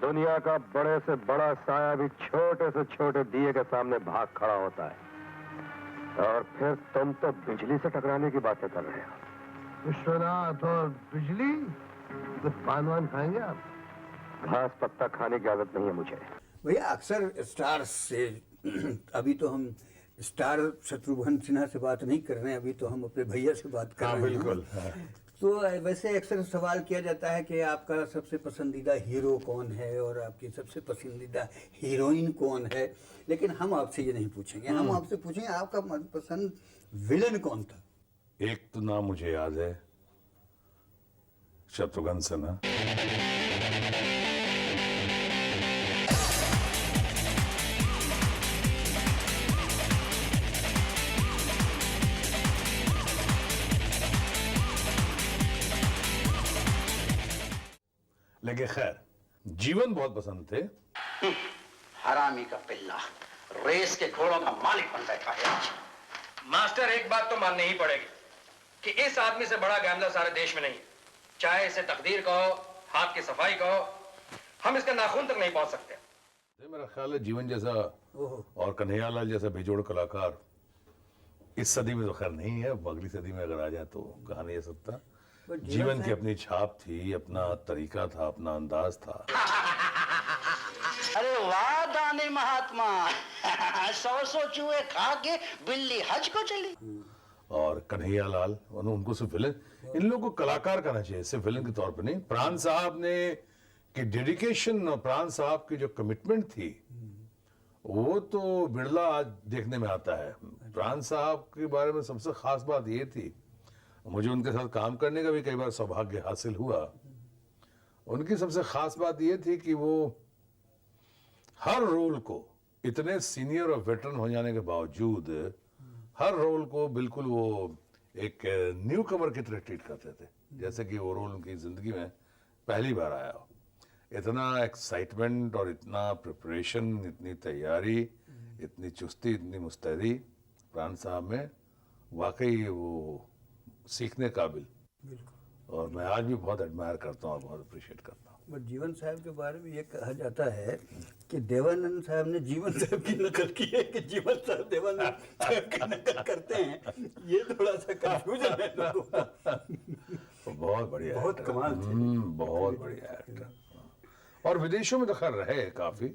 दुनिया का बड़े से बड़ा साया भी छोटे से छोटे दिए के सामने भाग खड़ा होता है। और फिर तुम तो बिजली से टकराने की बातें कर रहे हो। विश्वनाथ और बिजली, कुछ पान वान खाएंगे आप? घास पत्ता खाने की आदत नहीं है मुझे। भैया अक्सर स्टार्स से अभी तो हम स्टार शत्रुघ्न सिन्हा से बात नहीं कर रहे हैं, अभी तो हम अपने भैया से बात कर रहे हैं। बिल्कुल। तो वैसे अक्सर सवाल किया जाता है कि आपका सबसे पसंदीदा हीरो कौन है और आपकी सबसे पसंदीदा हीरोइन कौन है, लेकिन हम आपसे ये नहीं पूछेंगे। हम आपसे पूछेंगे आपका मनपसंद विलन कौन था। एक तो नाम मुझे याद है, शत्रुघ्न सिन्हा। लेकिन खैर जीवन बहुत पसंद थे। हरामी का पिल्ला रेस के घोड़ों का मालिक बन बैठा है। मास्टर एक बात तो माननी ही पड़ेगी कि इस आदमी से बड़ा गैम्बलर सारे देश में नहीं है। चाहे इसे तकदीर कहो, हाथ की सफाई कहो, हम इसके नाखून तक नहीं पहुंच सकते। मेरा ख्याल है जीवन जैसा और कन्हैयालाल जैसा बेजोड़ कलाकार इस सदी में तो खैर नहीं है। अगली सदी में अगर आ जाए तो कहा नहीं जा सकता। जीवन की अपनी छाप थी, अपना तरीका था, अपना अंदाज था। अरे वाह दानी महात्मा, 100 चूहे खा के बिल्ली हज को चली। और कन्हैयालाल, उनको सिर्फ विलन, इन लोगों को कलाकार करना चाहिए, सिर्फ विलन के तौर पर नहीं। प्राण साहब ने की डेडिकेशन और प्राण साहब की जो कमिटमेंट थी वो तो बिरला आज देखने में आता है। प्राण साहब के बारे में सबसे खास बात ये थी, मुझे उनके साथ काम करने का भी कई बार सौभाग्य हासिल हुआ। उनकी सबसे खास बात यह थी कि वो हर रोल को इतने सीनियर और वेटरन हो जाने के बावजूद हर रोल को बिल्कुल वो एक न्यू कमर की तरह ट्रीट करते थे, जैसे कि वो रोल उनकी जिंदगी में पहली बार आया हो। इतना एक्साइटमेंट और इतना प्रिपरेशन, इतनी तैयारी, इतनी चुस्ती, इतनी मुस्तैदी प्राण साहब में, वाकई वो सीखने काबिल। और मैं आज भी बहुत एडमायर करता हूँ और बहुत अप्रिशिएट करता हूँ। बट जीवन साहब के बारे में ये कहा जाता है कि देवानंद साहब ने जीवन साहब की नकल की है कि जीवन साहब देवानंद साहब की नकल करते हैं। ये थोड़ा सा कंफ्यूजन है लोगों का। बहुत बढ़िया, बहुत कमाल थे। बहुत बढ़िया एक्टर। और विदेशों में तो खैर रहे काफी,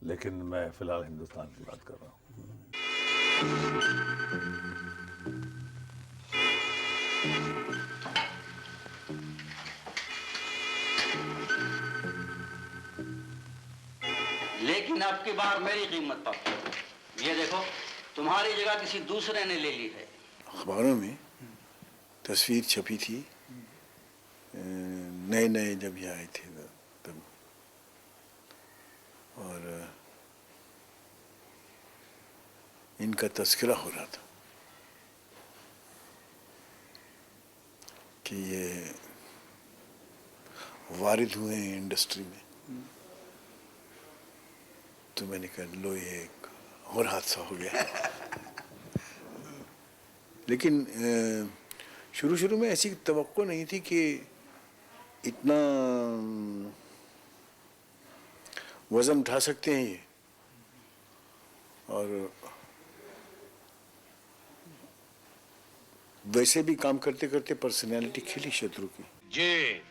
लेकिन मैं फिलहाल हिंदुस्तान की बात कर रहा हूँ। लेकिन अब की बार मेरी कीमत पर। ये देखो, तुम्हारी जगह किसी दूसरे ने ले ली है। अखबारों में तस्वीर छपी थी, नए नए जब ये आए थे तब, और इनका तस्करा हो रहा था कि ये वारिद हुए हैं इंडस्ट्री में। तो मैंने कहा लो ये एक और हादसा हो गया। लेकिन शुरू में ऐसी तवक्को नहीं थी कि इतना वजन उठा सकते हैं ये। और वैसे भी काम करते करते पर्सनैलिटी खिली शत्रु की। जी,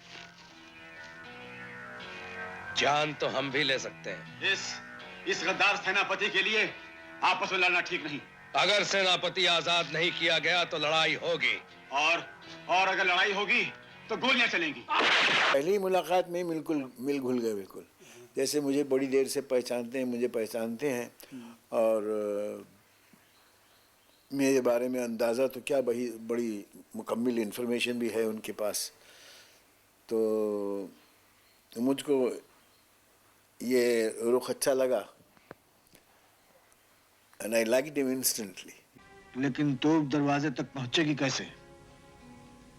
जान तो हम भी ले सकते हैं। इस गद्दार सेनापति के लिए आपस में लड़ना ठीक नहीं। अगर सेनापति आजाद नहीं किया गया तो लड़ाई होगी। और अगर लड़ाई होगी तो गोलियां चलेंगी। पहली मुलाकात में बिल्कुल मिल घुल गए, बिल्कुल जैसे मुझे बड़ी देर से पहचानते हैं, मुझे पहचानते हैं। और मेरे बारे में अंदाज़ा तो क्या, बड़ी मुकम्मल इन्फॉर्मेशन भी है उनके पास। तो मुझको ये रुख अच्छा लगा, and I liked him instantly. लेकिन तोप दरवाजे तक पहुंचेगी कैसे?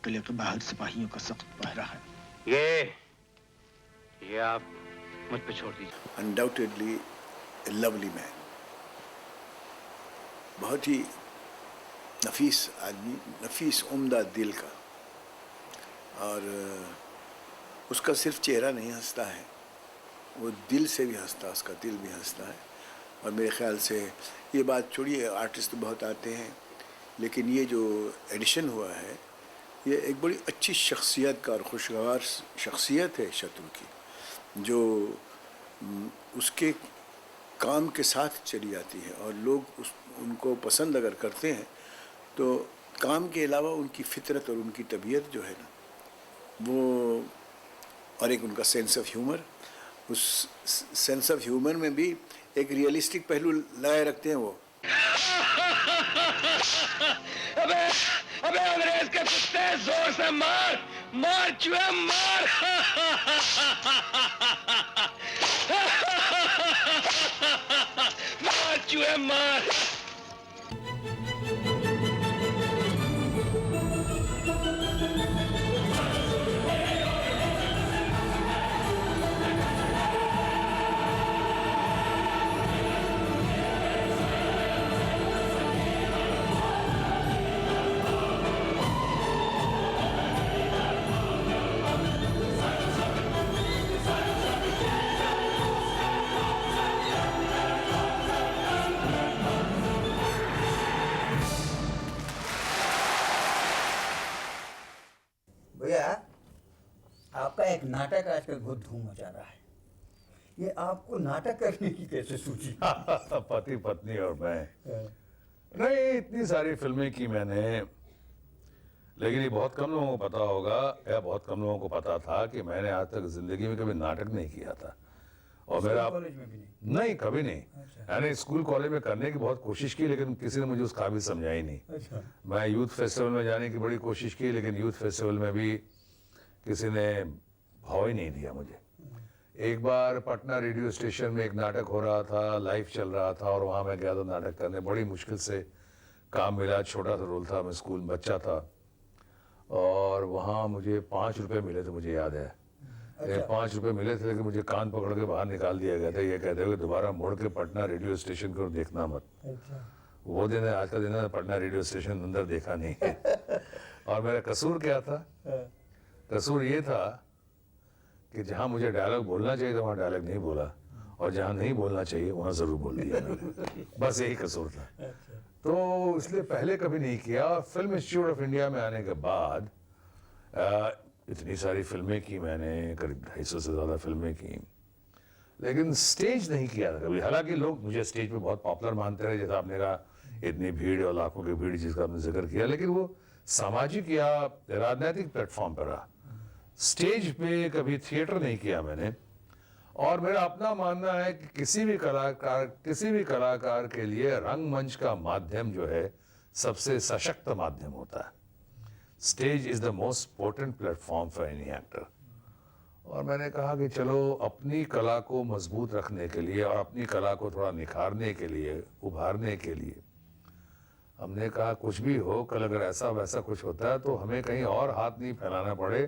किले के बाहर सिपाहियों का सख्त पहरा है। ये आप मुझ पे छोड़ दीजिए। Undoubtedly a lovely man, बहुत ही नफीस आदमी, नफीस उम्दा दिल का। और उसका सिर्फ चेहरा नहीं हंसता है, वो दिल से भी हंसता, उसका दिल भी हंसता है। और मेरे ख्याल से ये बात छोड़िए, आर्टिस्ट तो बहुत आते हैं, लेकिन ये जो एडिशन हुआ है ये एक बड़ी अच्छी शख्सियत का और खुशगवार शख्सियत है शत्रु की, जो उसके काम के साथ चली जाती है और लोग उनको पसंद अगर करते हैं तो काम के अलावा उनकी फितरत और उनकी तबीयत जो है ना वो, और एक उनका सेंस ऑफ ह्यूमर, उस सेंस ऑफ ह्यूमर में भी एक रियलिस्टिक पहलू लगाए रखते हैं वो। अबे अंग्रेज के कुत्ते, जोर से मार मार चूहे मार। मार चूहे मार। भैया आपका एक नाटक आजकल बहुत धूम मचा रहा है, ये आपको नाटक करने की कैसे सूझी? पति पत्नी और मैं, नहीं इतनी सारी फिल्में की मैंने, लेकिन ये बहुत कम लोगों को पता होगा या बहुत कम लोगों को पता था कि मैंने आज तक जिंदगी में कभी नाटक नहीं किया था। और मेरा कॉलेज में भी नहीं? नहीं, कभी नहीं। यानी स्कूल कॉलेज में करने की बहुत कोशिश की, लेकिन किसी ने मुझे उस काबिल समझा ही नहीं। अच्छा। मैं यूथ फेस्टिवल में जाने की बड़ी कोशिश की, लेकिन यूथ फेस्टिवल में भी किसी ने भाव ही नहीं दिया मुझे। एक बार पटना रेडियो स्टेशन में एक नाटक हो रहा था, लाइव चल रहा था, और वहाँ मैं गया था नाटक करने। बड़ी मुश्किल से काम मिला, छोटा सा रोल था, मैं स्कूल में बच्चा था, और वहाँ मुझे 5 रुपए मिले थे, मुझे याद है। 5 रुपए मिले थे, लेकिन मुझे कान पकड़ के बाहर निकाल दिया गया था, ये कहते हुए दोबारा मुड़ के पटना रेडियो स्टेशन को देखना मत। वो दिन है, आज का दिन है, पटना रेडियो स्टेशन अंदर देखा नहीं है। और मेरा कसूर क्या था? कसूर ये था कि जहाँ मुझे डायलॉग बोलना चाहिए था वहाँ डायलॉग नहीं बोला, और जहाँ नहीं बोलना चाहिए वहाँ जरूर बोल दिया मैंने। बस यही कसूर था। तो इसलिए पहले कभी नहीं किया। और फिल्म इंस्टीट्यूट ऑफ इंडिया में आने के बाद इतनी सारी फिल्में की मैंने, करीब 250 से ज़्यादा फिल्में की, लेकिन स्टेज नहीं किया था कभी। हालांकि लोग मुझे स्टेज पे बहुत पॉपुलर मानते रहे, जैसा आपने कहा इतनी भीड़ और लाखों की भीड़ जिसका आपने जिक्र किया, लेकिन वो सामाजिक या राजनीतिक प्लेटफॉर्म पर रहा। स्टेज पे कभी थिएटर नहीं किया मैंने। और मेरा अपना मानना है कि किसी भी कलाकार के लिए रंगमंच का माध्यम जो है सबसे सशक्त माध्यम होता है। Stage is the most important platform for any actor. और मैंने कहा कि चलो अपनी कला को मजबूत रखने के लिए और अपनी कला को थोड़ा निखारने के लिए, उभारने के लिए, हमने कहा कुछ भी हो, कल अगर ऐसा वैसा कुछ होता है तो हमें कहीं और हाथ नहीं फैलाना पड़े,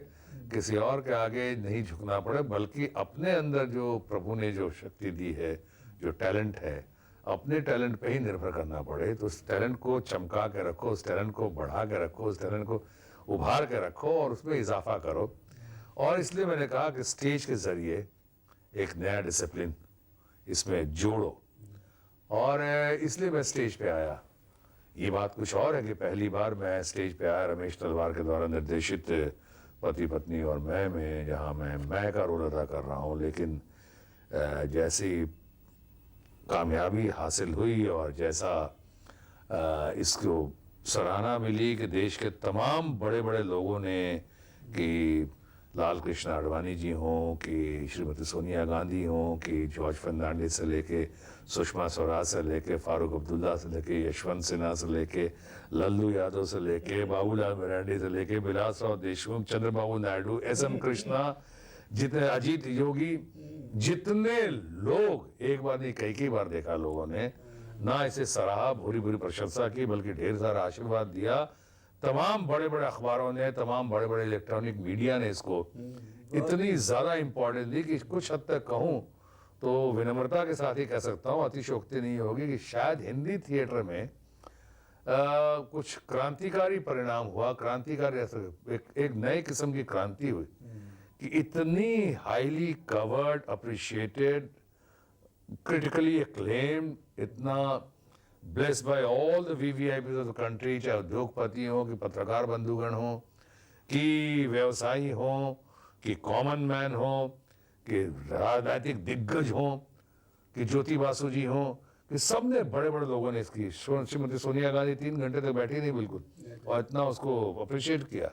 किसी और के आगे नहीं झुकना पड़े, बल्कि अपने अंदर जो प्रभु ने जो शक्ति दी है, जो टैलेंट है, अपने टैलेंट पे ही निर्भर करना पड़े। तो उस टैलेंट को चमका के रखो, उस टैलेंट को बढ़ा के रखो, उस टैलेंट को उभार के रखो और उसमें इजाफा करो। और इसलिए मैंने कहा कि स्टेज के जरिए एक नया डिसिप्लिन इसमें जोड़ो, और इसलिए मैं स्टेज पे आया। ये बात कुछ और है कि पहली बार मैं स्टेज पे आया रमेश तलवार के द्वारा निर्देशित पति पत्नी और मैं में, जहाँ मैं का रोल अदा कर रहा हूँ। लेकिन जैसी कामयाबी हासिल हुई और जैसा इसको सराहना मिली कि देश के तमाम बड़े बड़े लोगों ने, कि लाल कृष्ण आडवाणी जी हों, कि श्रीमती सोनिया गांधी हों, कि जॉर्ज फर्नांडिस से लेके सुषमा स्वराज से लेके फारूक अब्दुल्ला से लेके यशवंत सिन्हा से लेके लल्लू यादव से लेके बाबूलाल मरांडी से लेके विलासराव देशमुख, चंद्रबाबू नायडू, एस.एम. कृष्णा, जितने अजीत योगी, जितने लोग, एक बार नहीं कई बार देखा लोगों ने, ना इसे सराहा, भूरी भूरी प्रशंसा की, बल्कि ढेर सारा आशीर्वाद दिया। तमाम बड़े बड़े अखबारों ने, तमाम बड़े बड़े इलेक्ट्रॉनिक मीडिया ने इसको इतनी ज्यादा इंपॉर्टेंस दी कि कुछ हद तक कहूँ तो विनम्रता के साथ ही कह सकता हूँ, अतिशयोक्ति नहीं होगी, कि शायद हिंदी थिएटर में कुछ क्रांतिकारी परिणाम हुआ। क्रांतिकारी एक नए किस्म की क्रांति हुई कि इतनी highly covered, appreciated, critically acclaimed, इतना blessed by all the VVIPs of the country, चाहे उद्योगपति हो, कि पत्रकार बंधुगण हो, कि व्यवसायी हो, कि कॉमन मैन हो, कि राजनीतिक दिग्गज हो, कि ज्योति बासु जी हो, कि सबने बड़े बड़े लोगों ने इसकी, श्रीमती सोनिया गांधी 3 घंटे तक बैठी नहीं बिल्कुल, और इतना उसको अप्रिशिएट किया,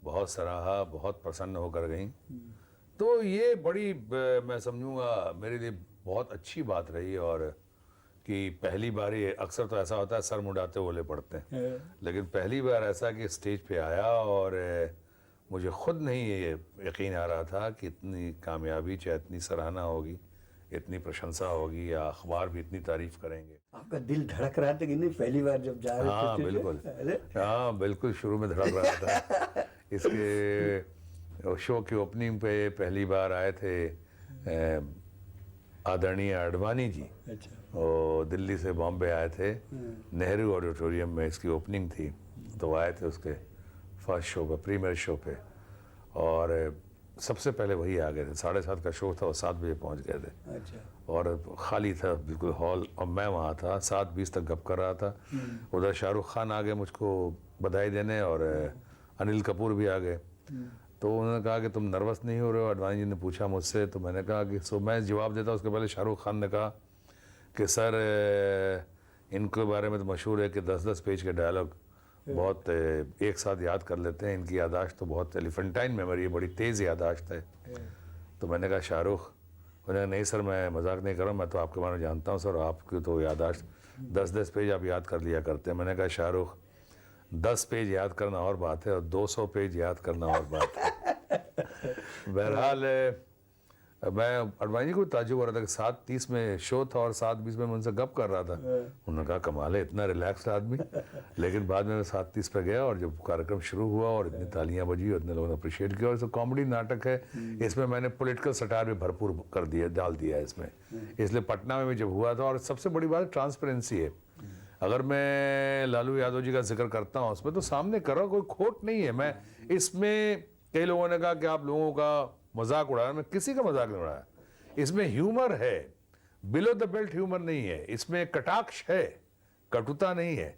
बहुत सराहा, बहुत प्रसन्न होकर गई। तो ये बड़ी मैं समझूंगा मेरे लिए बहुत अच्छी बात रही, और कि पहली बार ये, अक्सर तो ऐसा होता है सर मुंडाते ओले पड़ते हैं, लेकिन पहली बार ऐसा कि स्टेज पे आया और मुझे खुद नहीं ये यकीन आ रहा था कि इतनी कामयाबी, चाहे इतनी सराहना होगी, इतनी प्रशंसा होगी, या अखबार भी इतनी तारीफ करेंगे। आपका दिल धड़क रहा था कि नहीं पहली बार जब जा रहे थे? हाँ बिल्कुल, हाँ बिल्कुल, शुरू में धड़क रहा था। इसके शो की ओपनिंग पे पहली बार आए थे आदरणीय आडवाणी जी, और दिल्ली से बॉम्बे आए थे, नेहरू ऑडिटोरियम में इसकी ओपनिंग थी, तो आए थे उसके फर्स्ट शो पे, प्रीमियर शो पे, और सबसे पहले वही आ गए थे। 7:30 का शो था और 7 बजे पहुंच गए थे, और खाली था बिल्कुल हॉल, और मैं वहाँ था 7:20 तक गप कर रहा था। उधर शाहरुख खान आ गए मुझको बधाई देने, और अनिल कपूर भी आ गए। तो उन्होंने कहा कि तुम नर्वस नहीं हो रहे हो, आडवाणी जी ने पूछा मुझसे, तो मैंने कहा कि मैं जवाब देता, उसके पहले शाहरुख खान ने कहा कि सर इनके बारे में तो मशहूर है कि 10-10 पेज के डायलॉग बहुत एक साथ याद कर लेते हैं, इनकी यादाश्त तो बहुत एलिफेंटाइन मेमोरी है, बड़ी तेज़ यादाश्त है। तो मैंने कहा शाहरुख, उन्होंने नहीं सर मैं मजाक नहीं कर रहा, मैं तो आपके बारे में जानता हूँ सर, आपकी तो यादाश्त 10-10 पेज आप याद कर लिया करते हैं। मैंने कहा शाहरुख, 10 पेज याद करना और बात है, और 200 पेज याद करना और बात है। बहरहाल मैं आडवाणी जी को ताज्जुब हो रहा था कि 7:30 में शो था और 7:20 में मैं उनसे गप कर रहा था। उन्होंने कहा कमाल है, इतना रिलैक्स्ड आदमी। लेकिन बाद में मैं 7:30 पे गया, और जब कार्यक्रम शुरू हुआ और इतनी तालियां बजी, इतने लोगों ने अप्रिशिएट किया, और इस कॉमेडी नाटक है, इसमें मैंने पॉलिटिकल सटायर भी भरपूर कर दिया, डाल दिया इसमें, इसलिए पटना में भी जब हुआ था। और सबसे बड़ी बात ट्रांसपेरेंसी है। अगर मैं लालू यादव जी का जिक्र करता हूँ उसमें, तो सामने कर रहा हूँ, कोई खोट नहीं है। मैं इसमें, कई लोगों ने कहा कि आप लोगों का मजाक उड़ाया, मैं किसी का मजाक नहीं उड़ाया। इसमें ह्यूमर है, बिलो द बेल्ट ह्यूमर नहीं है, इसमें कटाक्ष है, कटुता नहीं है।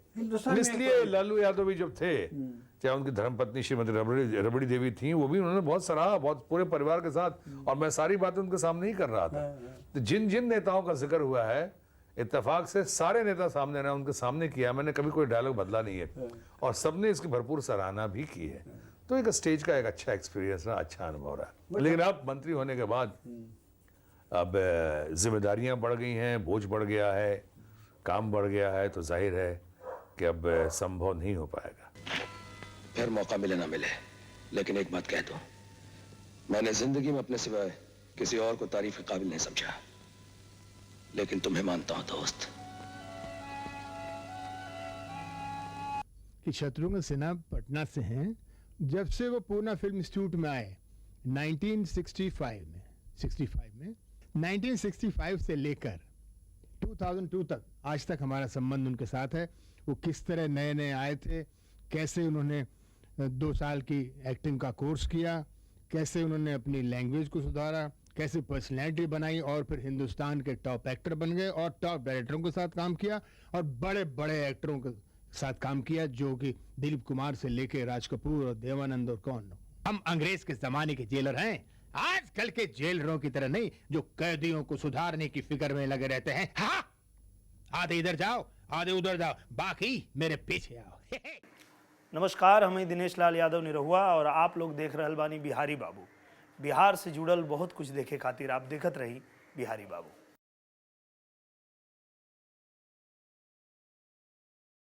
इसलिए लालू यादव भी जब थे, चाहे उनकी धर्मपत्नी श्रीमती रबड़ी देवी थी, वो भी उन्होंने बहुत सराहा, बहुत पूरे परिवार के साथ, और मैं सारी बातें उनके सामने ही कर रहा था। तो जिन जिन नेताओं का जिक्र हुआ है, इत्तेफाक से सारे नेता सामने ना उनके सामने किया, मैंने कभी कोई डायलॉग बदला नहीं है, और सबने इसकी भरपूर सराहना भी की है। तो एक स्टेज का एक अच्छा एक्सपीरियंस रहा, अच्छा अनुभव रहा। लेकिन अब मंत्री होने के बाद अब जिम्मेदारियां बढ़ गई हैं, बोझ बढ़ गया है, काम बढ़ गया है, तो जाहिर है कि अब संभव नहीं हो पाएगा। फिर मौका मिले ना मिले, लेकिन एक बात कह दूं, मैंने जिंदगी में अपने सिवाय किसी और को तारीफ के काबिल नहीं समझा, लेकिन तुम्हें मानता हूं दोस्त। कि शत्रुघ्न सिन्हा पटना से हैं। जब से वो पूना फिल्म इंस्टीट्यूट में आए 1965 में 1965 से लेकर 2002 तक, आज तक हमारा संबंध उनके साथ है। वो किस तरह नए नए आए थे, कैसे उन्होंने 2 साल की एक्टिंग का कोर्स किया, कैसे उन्होंने अपनी लैंग्वेज को सुधारा, कैसे पर्सनैलिटी बनाई, और फिर हिंदुस्तान के टॉप एक्टर बन गए, और टॉप डायरेक्टरों के साथ काम किया, और बड़े बड़े एक्टरों के साथ काम किया, जो कि दिलीप कुमार से लेके राज कपूर और देवानंद और कौन। हम अंग्रेज के जमाने के जेलर हैं, आजकल के जेलरों की तरह नहीं, जो कैदियों को सुधारने की फिक्र में लगे रहते हैं। हाँ, आधे इधर जाओ, आधे उधर जाओ, बाकी मेरे पीछे आओ। नमस्कार, हमें दिनेश लाल यादव निरहुआ, और आप लोग देख रहल बानी बिहारी बाबू। बिहार से जुड़ल बहुत कुछ देखे खातिर आप देखत रही बिहारी बाबू।